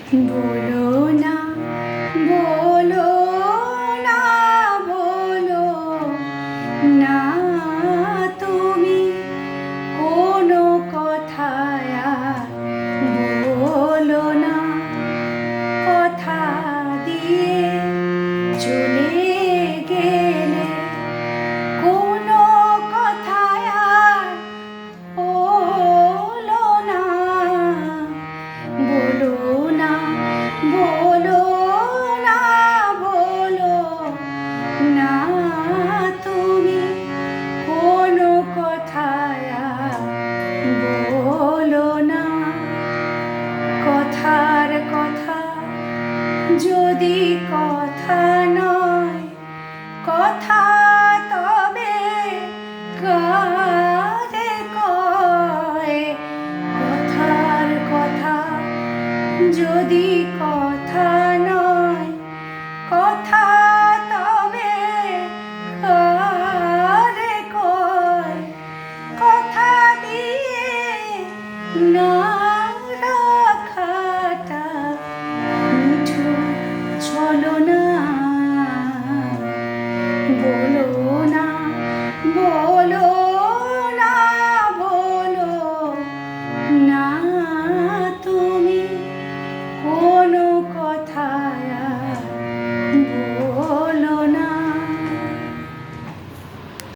বলো না, বলো না, বলো না তুমি কোনো কথায় আর বলো না। কথা দিয়ে চলে গেলে কোনো কথায় আর হলো না। বলো না, বলো না, বলো না তুমি কোনো কথায় আর বলো না। কথার কথা যদি কথা নয়, কথা তবে কারে কয়? কথার কথা যদি